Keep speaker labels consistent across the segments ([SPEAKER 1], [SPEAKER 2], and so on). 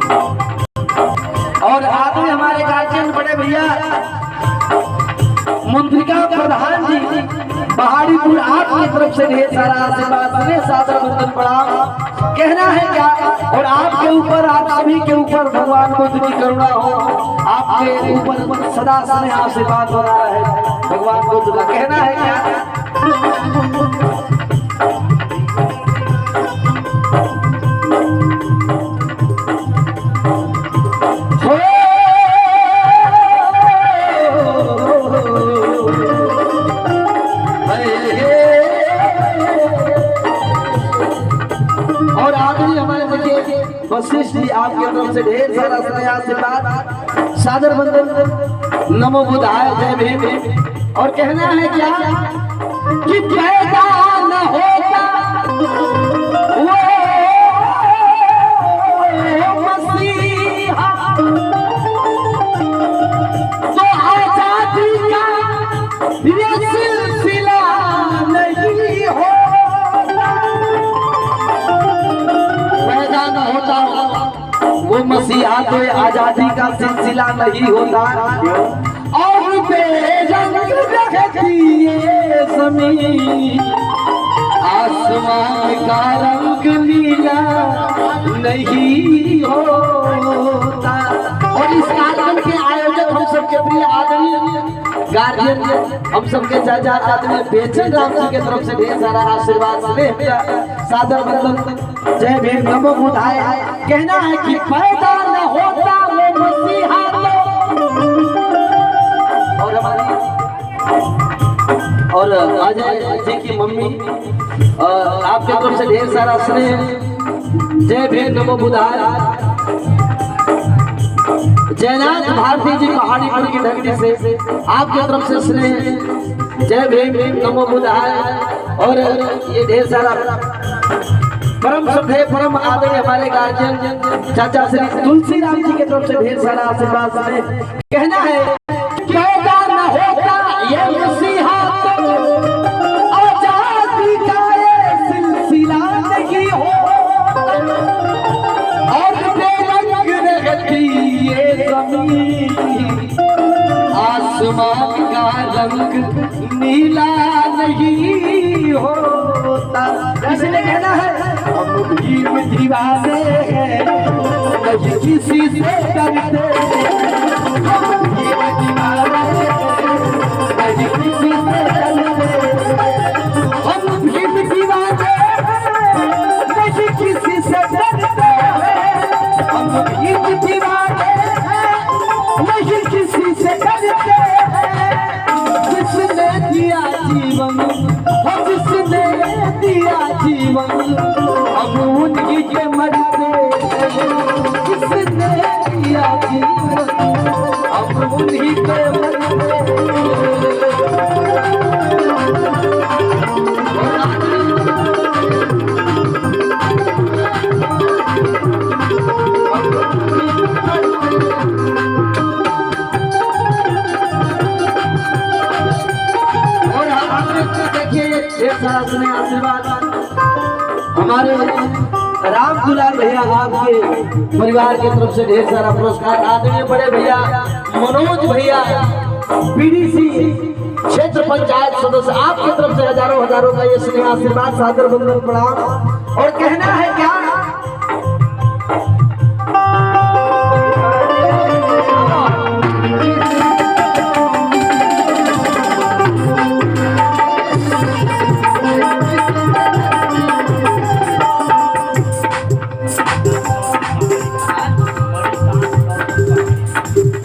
[SPEAKER 1] और आगे हमारे गार्जियन बड़े भैया मुद्रिका प्रधान जी पहाड़ीपुर आपकी तरफ से ढेर सारा आशीर्वाद सुने, सादर वंदन प्रणाम। कहना है क्या, और आपके ऊपर, आप सभी के ऊपर भगवान बुद्ध की करुणा हो, आपके ऊपर सदा स्नेह आशीर्वाद हो रहा है भगवान बुद्ध का। कहना है क्या, वशिष्ठ जी आपकी तरफ से ढेर सारा स्नेह आशीर्वाद, सादर वंदन, नमो बुद्धाय, जय भीम। और कहना है क्या कि पैदा न होता वो मसीहा तो आजादी का ये सिलसिला नहीं होता। पैदा न होता वो मसीहा तो आजादी का सिलसिला नहीं होता। और बेरंग रहती ये ज़मीन, आसमान का रंग नीला नहीं होता। और इस कार्यक्रम के आयोजक हम सबके प्रिय आदरणीय गार्जियन, हम सबके चाचा आदरणीय बेचन राम जी के तरफ से ढेर सारा आशीर्वाद स्नेह सादर वंदन, जय भीम, नमो बुद्धाय। कहना है कि पैदा न होता वो मसीहा और हमारी और अजय जी की मम्मी आपके तरफ से ढेर सारा स्नेह, जय भीम, नमो बुद्धाय। जयनाथ भारती जी पहाड़ीपुर की धरती से आपके तरफ से स्नेह, जय भीम, नमो बुद्धाय। और ये ढेर सारा परम श्रद्धेय परम आदरणीय हमारे गार्जियन चाचा श्री तुलसी राम जी की तरफ से ढेर सारा आशीर्वाद स्नेह। कहना है पैदा न होता ये मसीहा तो आजादी का ये सिलसिला नहीं हो। और बेरंग रहती ये ज़मीन, आसमान का रंग नीला नहीं होता। इसलिए कहना है हम भीम दीवाने हैं, नहीं किसी से डरते। हम भीम दीवाने हैं, नहीं किसी से डरते। हम भीम दीवाने हैं, नहीं किसी से डरते। हम भीम दीवाने हैं, नहीं किसी से डरते। जिसने दिया जीवन, हम जिसने दिया जीवन, अब उनकी के मरते। जिसने दिया जीवन, अब उन्हीं के मरते। आशीर्वाद हमारे राम दुलार भैया आपके परिवार की तरफ से ढेर सारा पुरस्कार। आदरणीय बड़े भैया मनोज भैया पीडीसी क्षेत्र पंचायत सदस्य आपकी तरफ से हजारों हजारों का ये स्नेह आशीर्वाद, सादर वंदन प्रणाम। और कहना है क्या,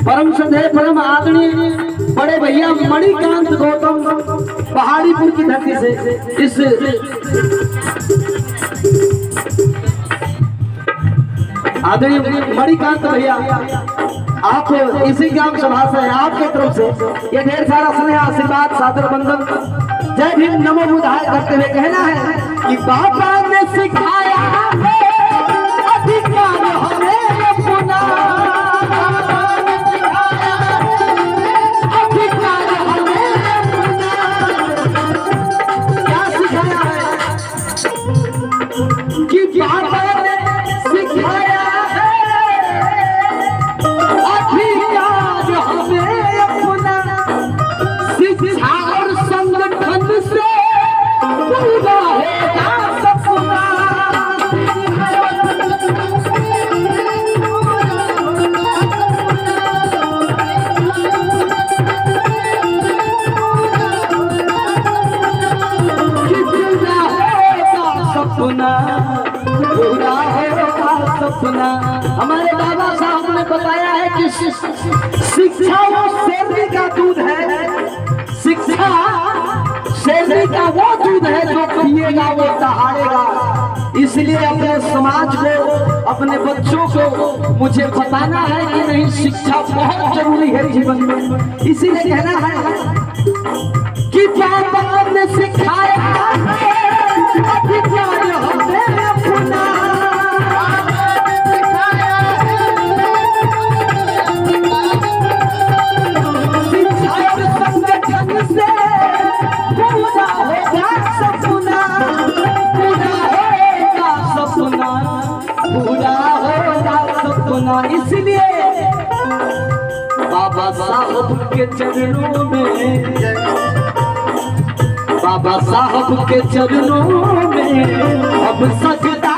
[SPEAKER 1] परम श्रद्धेय परम आदरणीय बड़े भैया मणिकांत गौतम पहाड़ीपुर की धरती से इस आदरणीय मणिकांत भैया आप इसी ग्राम सभा से आपके तरफ से ये ढेर सारा स्नेह आशीर्वाद, सादर वंदन, जय भीम, नमो बुद्धाय करते हुए कहना है कि बाबा ने सिखाया है अधिकार हमें अपना। कि बाबा ने सिखाया है सपना। हमारे बाबा साहब ने बताया है कि शिक्षा वो शेरनी का दूध है, शिक्षा शेरनी का वो दूध है जो पिएगा वो दहाड़ेगा। इसलिए अपने समाज को, अपने बच्चों को मुझे बताना है कि नहीं, शिक्षा बहुत जरूरी है जीवन में। इसीलिए कहना है कि बाबा ने सिखाया है अधिकार हमें अपना। संगठन से पूरा होगा सपना, पूरा होगा सपना, पूरा होगा सपना। इसलिए बाबा साहब के चरणों में, बाबा साहब के चरणों में अब सजदा